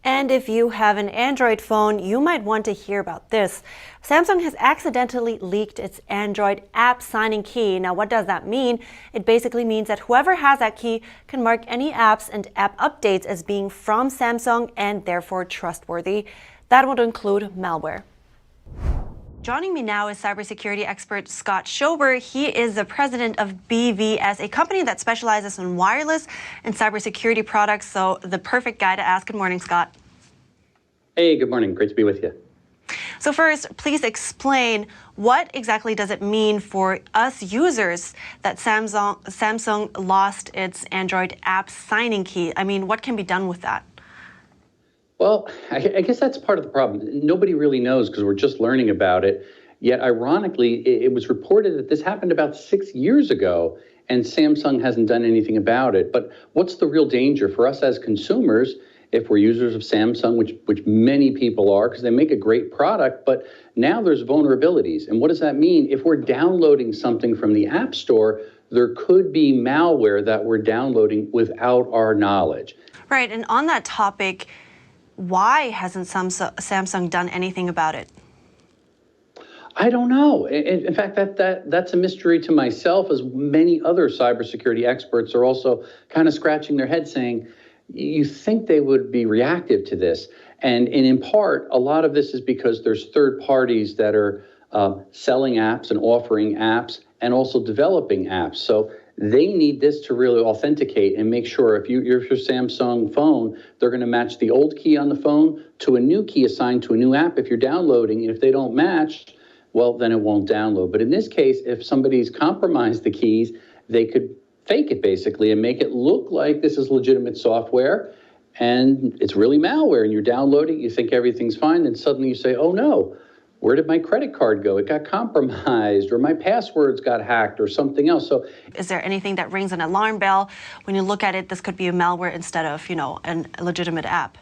And if you have an Android phone, you might want to hear about this. Samsung has accidentally leaked its Android app signing key. Now, what does that mean? It basically means that whoever has that key can mark any apps and app updates as being from Samsung and therefore trustworthy. That would include malware. Joining me now is cybersecurity expert Scott שובר. He is the president of BVS, a company that specializes in wireless and cybersecurity products. So the perfect guy to ask. Good morning, Scott. Hey, good morning. Great to be with you. So first, please explain what exactly does it mean for us users that Samsung lost its Android app signing key? I mean, what can be done with that? Well, I guess that's part of the problem. Nobody really knows because we're just learning about it. Yet, ironically, it was reported that this happened about 6 years ago, and Samsung hasn't done anything about it. But what's the real danger for us as consumers if we're users of Samsung, which many people are, because they make a great product, but now there's vulnerabilities. And what does that mean? If we're downloading something from the App Store, there could be malware that we're downloading without our knowledge. Right, and on that topic, why hasn't Samsung done anything about it? I don't know. In fact, that's a mystery to myself, as many other cybersecurity experts are also kind of scratching their head saying, you think they would be reactive to this. And in part, a lot of this is because there's third parties that are selling apps and offering apps and also developing apps. So they need this to really authenticate and make sure if your Samsung phone, they're going to match the old key on the phone to a new key assigned to a new app if you're downloading. And if they don't match, well, then it won't download. But in this case, if somebody's compromised the keys, they could fake it basically and make it look like this is legitimate software and it's really malware. And you're downloading, you think everything's fine, and suddenly you say, oh no, where did my credit card go? It got compromised, or my passwords got hacked, or something else. So, is there anything that rings an alarm bell when you look at it? This could be a malware instead of, a legitimate app.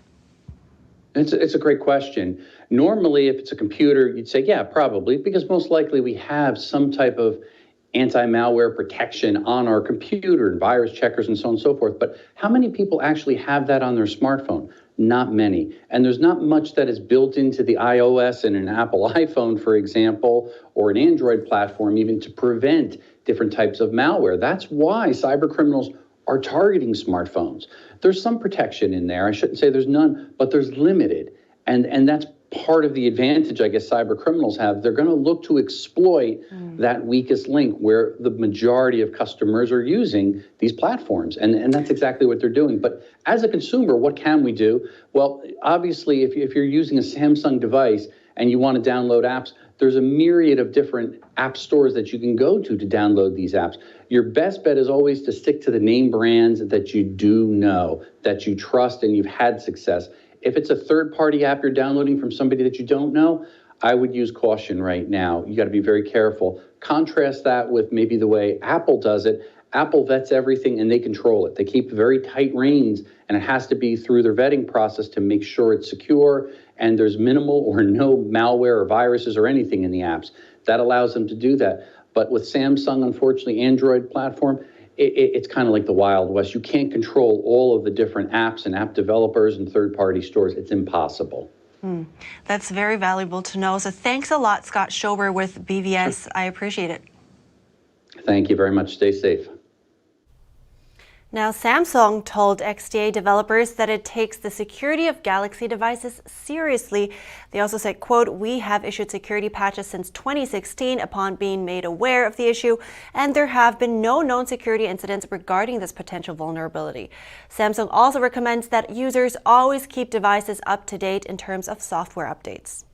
It's a great question. Normally, if it's a computer, you'd say, yeah, probably, because most likely we have some type of anti-malware protection on our computer and virus checkers and so on and so forth. But how many people actually have that on their smartphone? Not many. And there's not much that is built into the iOS and an Apple iPhone, for example, or an Android platform even to prevent different types of malware. That's why cyber criminals are targeting smartphones. There's some protection in there. I shouldn't say there's none, but there's limited. And that's part of the advantage, I guess, cyber criminals have. They're going to look to exploit that weakest link where the majority of customers are using these platforms. And that's exactly what they're doing. But as a consumer, what can we do? Well, obviously, if you're using a Samsung device and you want to download apps, there's a myriad of different app stores that you can go to download these apps. Your best bet is always to stick to the name brands that you do know, that you trust and you've had success. If it's a third-party app you're downloading from somebody that you don't know, I would use caution right now. You got to be very careful. Contrast that with maybe the way Apple does it. Apple vets everything and they control it. They keep very tight reins, and it has to be through their vetting process to make sure it's secure and there's minimal or no malware or viruses or anything in the apps. That allows them to do that. But with Samsung, unfortunately, Android platform, it's kind of like the Wild West. You can't control all of the different apps and app developers and third-party stores. It's impossible. That's very valuable to know. So thanks a lot, Scott שובר with BVS. Sure. I appreciate it. Thank you very much. Stay safe. Now, Samsung told XDA developers that it takes the security of Galaxy devices seriously. They also said, quote, we have issued security patches since 2016 upon being made aware of the issue, and there have been no known security incidents regarding this potential vulnerability. Samsung also recommends that users always keep devices up to date in terms of software updates.